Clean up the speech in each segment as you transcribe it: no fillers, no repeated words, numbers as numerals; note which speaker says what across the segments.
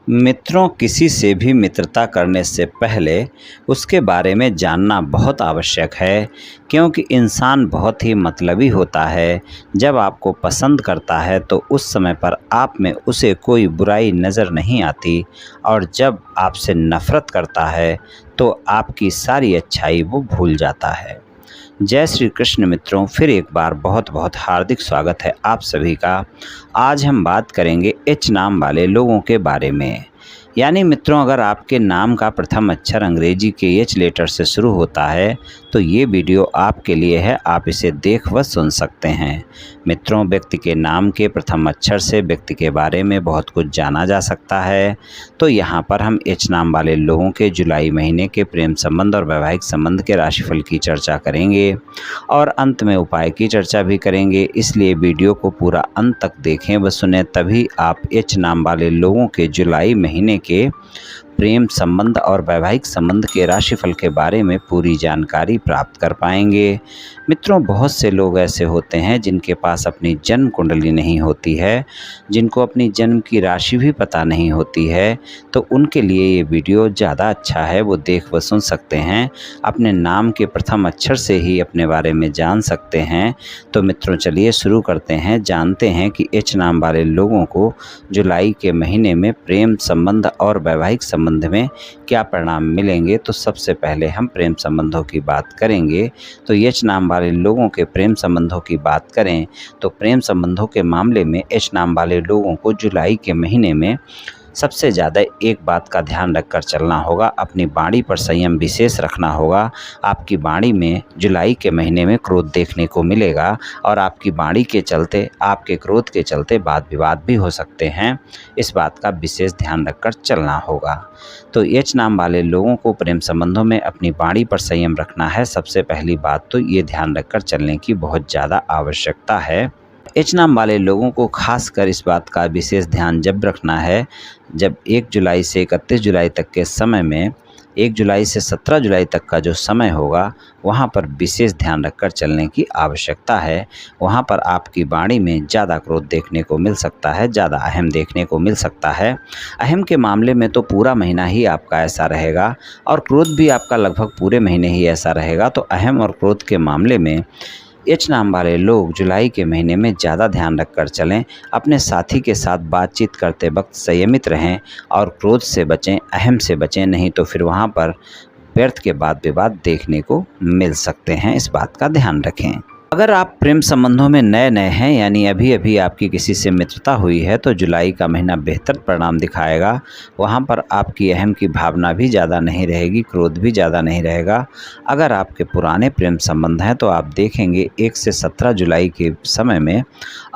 Speaker 1: मित्रों, किसी से भी मित्रता करने से पहले उसके बारे में जानना बहुत आवश्यक है, क्योंकि इंसान बहुत ही मतलबी होता है। जब आपको पसंद करता है तो उस समय पर आप में उसे कोई बुराई नज़र नहीं आती, और जब आपसे नफ़रत करता है तो आपकी सारी अच्छाई वो भूल जाता है। जय श्री कृष्ण मित्रों, फिर एक बार बहुत बहुत हार्दिक स्वागत है आप सभी का। आज हम बात करेंगे एच नाम वाले लोगों के बारे में। यानी मित्रों, अगर आपके नाम का प्रथम अक्षर अंग्रेजी के एच लेटर से शुरू होता है तो ये वीडियो आपके लिए है, आप इसे देख व सुन सकते हैं। मित्रों, व्यक्ति के नाम के प्रथम अक्षर से व्यक्ति के बारे में बहुत कुछ जाना जा सकता है। तो यहाँ पर हम एच नाम वाले लोगों के जुलाई महीने के प्रेम संबंध और वैवाहिक संबंध के राशिफल की चर्चा करेंगे और अंत में उपाय की चर्चा भी करेंगे। इसलिए वीडियो को पूरा अंत तक देखें व सुने, तभी आप एच नाम वाले लोगों के जुलाई महीने के प्रेम संबंध और वैवाहिक संबंध के राशिफल के बारे में पूरी जानकारी प्राप्त कर पाएंगे। मित्रों, बहुत से लोग ऐसे होते हैं जिनके पास अपनी जन्म कुंडली नहीं होती है, जिनको अपनी जन्म की राशि भी पता नहीं होती है, तो उनके लिए ये वीडियो ज़्यादा अच्छा है, वो देख व सुन सकते हैं। अपने नाम के प्रथम अक्षर से ही अपने बारे में जान सकते हैं। तो मित्रों, चलिए शुरू करते हैं, जानते हैं कि एच नाम वाले लोगों को जुलाई के महीने में प्रेम संबंध और वैवाहिक संबंध में क्या परिणाम मिलेंगे। तो सबसे पहले हम प्रेम संबंधों की बात करेंगे। तो एच नाम वाले लोगों के प्रेम संबंधों की बात करें तो प्रेम संबंधों के मामले में एच नाम वाले लोगों को जुलाई के महीने में सबसे ज़्यादा एक बात का ध्यान रखकर चलना होगा, अपनी वाणी पर संयम विशेष रखना होगा। आपकी वाणी में जुलाई के महीने में क्रोध देखने को मिलेगा और आपकी वाणी के चलते, आपके क्रोध के चलते वाद विवाद भी हो सकते हैं। इस बात का विशेष ध्यान रखकर चलना होगा। तो एच नाम वाले लोगों को प्रेम संबंधों में अपनी वाणी पर संयम रखना है। सबसे पहली बात तो ये ध्यान रखकर चलने की बहुत ज़्यादा आवश्यकता है। एच नाम वाले लोगों को खासकर इस बात का विशेष ध्यान जब रखना है जब 1 जुलाई से 31 जुलाई तक के समय में, 1 जुलाई से 17 जुलाई तक का जो समय होगा, वहाँ पर विशेष ध्यान रखकर चलने की आवश्यकता है। वहाँ पर आपकी वाणी में ज़्यादा क्रोध देखने को मिल सकता है, ज़्यादा अहम देखने को मिल सकता है। अहम के मामले में तो पूरा महीना ही आपका ऐसा रहेगा और क्रोध भी आपका लगभग पूरे महीने ही ऐसा रहेगा। तो अहम और क्रोध के मामले में एच नाम वाले लोग जुलाई के महीने में ज़्यादा ध्यान रखकर चलें। अपने साथी के साथ बातचीत करते वक्त संयमित रहें और क्रोध से बचें, अहम से बचें, नहीं तो फिर वहाँ पर व्यर्थ के वाद विवाद देखने को मिल सकते हैं। इस बात का ध्यान रखें। अगर आप प्रेम संबंधों में नए नए हैं, यानी अभी अभी आपकी किसी से मित्रता हुई है, तो जुलाई का महीना बेहतर परिणाम दिखाएगा। वहाँ पर आपकी अहम की भावना भी ज़्यादा नहीं रहेगी, क्रोध भी ज़्यादा नहीं रहेगा। अगर आपके पुराने प्रेम संबंध हैं तो आप देखेंगे 1 से 17 जुलाई के समय में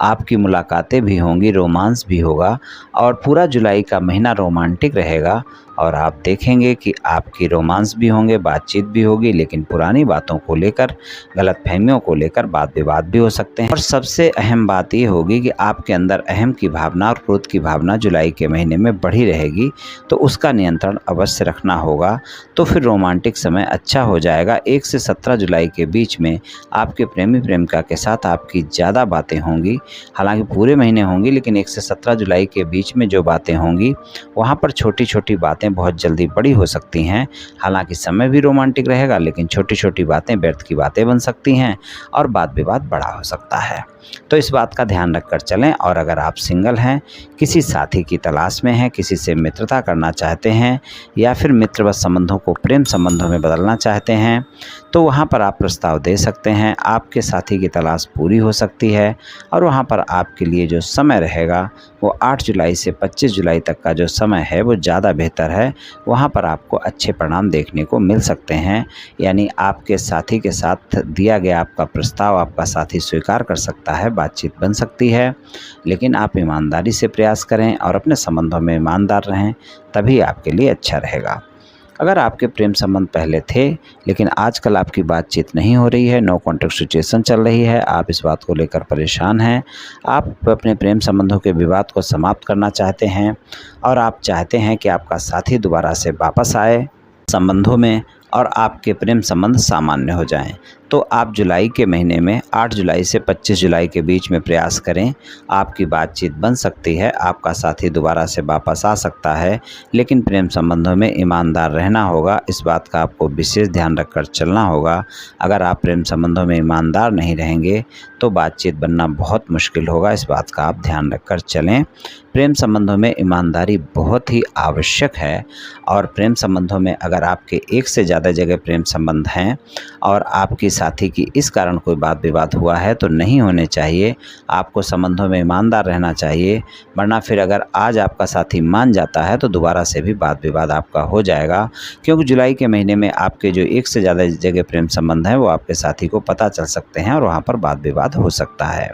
Speaker 1: आपकी मुलाकातें भी होंगी, रोमांस भी होगा और पूरा जुलाई का महीना रोमांटिक रहेगा। और आप देखेंगे कि आपकी रोमांस भी होंगे, बातचीत भी होगी, लेकिन पुरानी बातों को लेकर, गलतफहमियों को लेकर वाद विवाद भी हो सकते हैं। और सबसे अहम बात ये होगी कि आपके अंदर अहम की भावना और क्रोध की भावना जुलाई के महीने में बढ़ी रहेगी, तो उसका नियंत्रण अवश्य रखना होगा। तो फिर रोमांटिक समय अच्छा हो जाएगा। 1 से 17 जुलाई के बीच में आपके प्रेमी प्रेमिका के साथ आपकी ज़्यादा बातें होंगी, हालांकि पूरे महीने होंगी, लेकिन 1 से 17 जुलाई के बीच में जो बातें होंगी वहाँ पर छोटी छोटी बातें बहुत जल्दी बड़ी हो सकती हैं। हालांकि समय भी रोमांटिक रहेगा, लेकिन छोटी छोटी बातें व्यर्थ की बातें बन सकती हैं और वाद विवाद बड़ा हो सकता है। तो इस बात का ध्यान रखकर चलें। और अगर आप सिंगल हैं, किसी साथी की तलाश में हैं, किसी से मित्रता करना चाहते हैं या फिर मित्रवत संबंधों को प्रेम संबंधों में बदलना चाहते हैं, तो वहाँ पर आप प्रस्ताव दे सकते हैं। आपके साथी की तलाश पूरी हो सकती है और वहाँ पर आपके लिए जो समय रहेगा वो 8 जुलाई से 25 जुलाई तक का जो समय है वो ज़्यादा बेहतर है। वहाँ पर आपको अच्छे परिणाम देखने को मिल सकते हैं। यानी आपके साथी के साथ दिया गया आपका प्रस्ताव आपका साथी स्वीकार कर सकता है, बातचीत बन सकती है, लेकिन आप ईमानदारी से प्रयास करें और अपने संबंधों में ईमानदार रहें, तभी आपके लिए अच्छा रहेगा। अगर आपके प्रेम संबंध पहले थे लेकिन आजकल आपकी बातचीत नहीं हो रही है, नो कॉन्टैक्ट सिचुएशन चल रही है, आप इस बात को लेकर परेशान हैं, आप अपने प्रेम संबंधों के विवाद को समाप्त करना चाहते हैं और आप चाहते हैं कि आपका साथी दोबारा से वापस आए संबंधों में और आपके प्रेम संबंध सामान्य हो जाएं, तो आप जुलाई के महीने में 8 जुलाई से 25 जुलाई के बीच में प्रयास करें। आपकी बातचीत बन सकती है, आपका साथी दोबारा से वापस आ सकता है, लेकिन प्रेम संबंधों में ईमानदार रहना होगा। इस बात का आपको विशेष ध्यान रखकर चलना होगा। अगर आप प्रेम संबंधों में ईमानदार नहीं रहेंगे तो बातचीत बनना बहुत मुश्किल होगा। इस बात का आप ध्यान रखकर चलें। प्रेम संबंधों में ईमानदारी बहुत ही आवश्यक है और प्रेम संबंधों में अगर आपके एक से ज़्यादा जगह प्रेम संबंध हैं और आपकी साथी की इस कारण कोई वाद विवाद हुआ है तो नहीं होने चाहिए। आपको संबंधों में ईमानदार रहना चाहिए, वरना फिर अगर आज आपका साथी मान जाता है तो दोबारा से भी वाद विवाद आपका हो जाएगा, क्योंकि जुलाई के महीने में आपके जो एक से ज़्यादा जगह प्रेम संबंध हैं वो आपके साथी को पता चल सकते हैं और वहाँ पर वाद विवाद हो सकता है।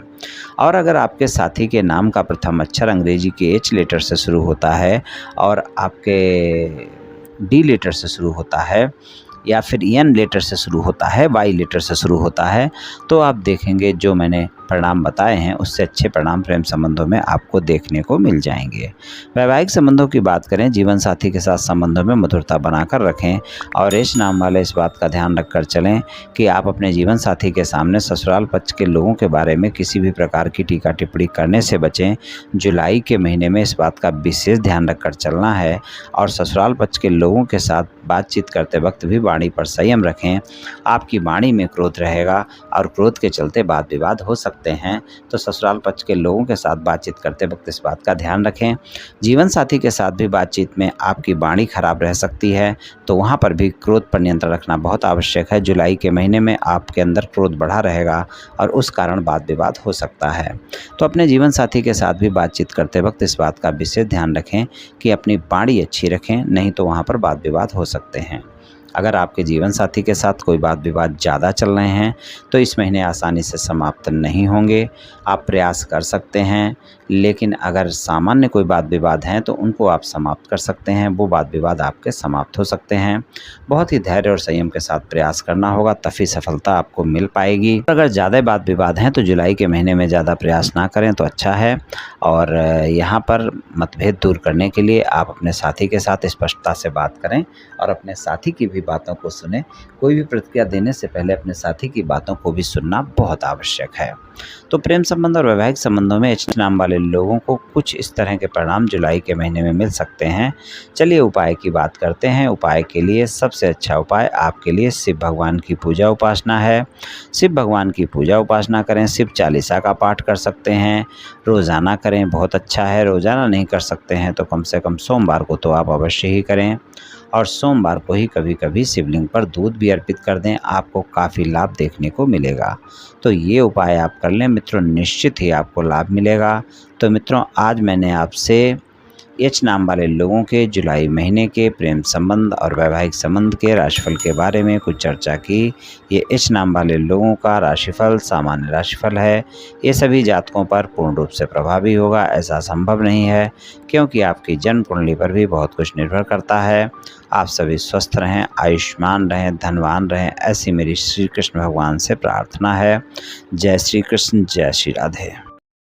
Speaker 1: और अगर आपके साथी के नाम का प्रथम अक्षर अंग्रेजी के एच लेटर से शुरू होता है और आपके डी लेटर से शुरू होता है या फिर एन लेटर से शुरू होता है, वाई लेटर से शुरू होता है, तो आप देखेंगे जो मैंने परिणाम बताए हैं उससे अच्छे परिणाम प्रेम संबंधों में आपको देखने को मिल जाएंगे। वैवाहिक संबंधों की बात करें, जीवन साथी के साथ संबंधों में मधुरता बनाकर रखें और एच नाम वाले इस बात का ध्यान रखकर चलें कि आप अपने जीवन साथी के सामने ससुराल पक्ष के लोगों के बारे में किसी भी प्रकार की टीका टिप्पणी करने से बचें। जुलाई के महीने में इस बात का विशेष ध्यान रखकर चलना है और ससुराल पक्ष के लोगों के साथ बातचीत करते वक्त भी वाणी पर संयम रखें। आपकी वाणी में क्रोध रहेगा और क्रोध के चलते वाद विवाद हो सकते हैं, तो ससुराल पक्ष के लोगों के साथ बातचीत करते वक्त इस बात का ध्यान रखें। जीवन साथी के साथ भी बातचीत में आपकी वाणी खराब रह सकती है, तो वहाँ पर भी क्रोध पर नियंत्रण रखना बहुत आवश्यक है। जुलाई के महीने में आपके अंदर क्रोध बढ़ा रहेगा और उस कारण वाद विवाद हो सकता है। तो अपने जीवन साथी के साथ भी बातचीत करते वक्त इस बात का विशेष ध्यान रखें कि अपनी वाणी अच्छी रखें, नहीं तो वहाँ पर वाद विवाद हो सकते हैं। अगर आपके जीवन साथी के साथ कोई वाद विवाद ज़्यादा चल रहे हैं तो इस महीने आसानी से समाप्त नहीं होंगे। आप प्रयास कर सकते हैं, लेकिन अगर सामान्य कोई वाद विवाद हैं तो उनको आप समाप्त कर सकते हैं। वो वाद विवाद आपके समाप्त हो सकते हैं। बहुत ही धैर्य और संयम के साथ प्रयास करना होगा, तभी सफलता आपको मिल पाएगी। अगर ज़्यादा वाद विवाद हैं तो जुलाई के महीने में ज़्यादा प्रयास ना करें तो अच्छा है। और यहाँ पर मतभेद दूर करने के लिए आप अपने साथी के साथ स्पष्टता से बात करें और अपने साथी की भी बातों को सुने। कोई भी प्रतिक्रिया देने से पहले अपने साथी की बातों को भी सुनना बहुत आवश्यक है। तो प्रेम संबंध और वैवाहिक संबंधों में एच नाम वाले लोगों को कुछ इस तरह के परिणाम जुलाई के महीने में मिल सकते हैं। चलिए उपाय की बात करते हैं। उपाय के लिए सबसे अच्छा उपाय आपके लिए शिव भगवान की पूजा उपासना है। शिव भगवान की पूजा उपासना करें, शिव चालीसा का पाठ कर सकते हैं, रोज़ाना करें, बहुत अच्छा है। रोज़ाना नहीं कर सकते हैं तो कम से कम सोमवार को तो आप अवश्य ही करें और सोमवार को ही कभी कभी शिवलिंग पर दूध भी अर्पित कर दें, आपको काफ़ी लाभ देखने को मिलेगा। तो ये उपाय आप कर लें मित्रों, निश्चित ही आपको लाभ मिलेगा। तो मित्रों, आज मैंने आपसे एच नाम वाले लोगों के जुलाई महीने के प्रेम संबंध और वैवाहिक संबंध के राशिफल के बारे में कुछ चर्चा की। ये एच नाम वाले लोगों का राशिफल सामान्य राशिफल है। ये सभी जातकों पर पूर्ण रूप से प्रभावी होगा ऐसा संभव नहीं है, क्योंकि आपकी जन्म कुंडली पर भी बहुत कुछ निर्भर करता है। आप सभी स्वस्थ रहें, आयुष्मान रहें, धनवान रहें, ऐसी मेरी श्री कृष्ण भगवान से प्रार्थना है। जय श्री कृष्ण, जय श्री राधे।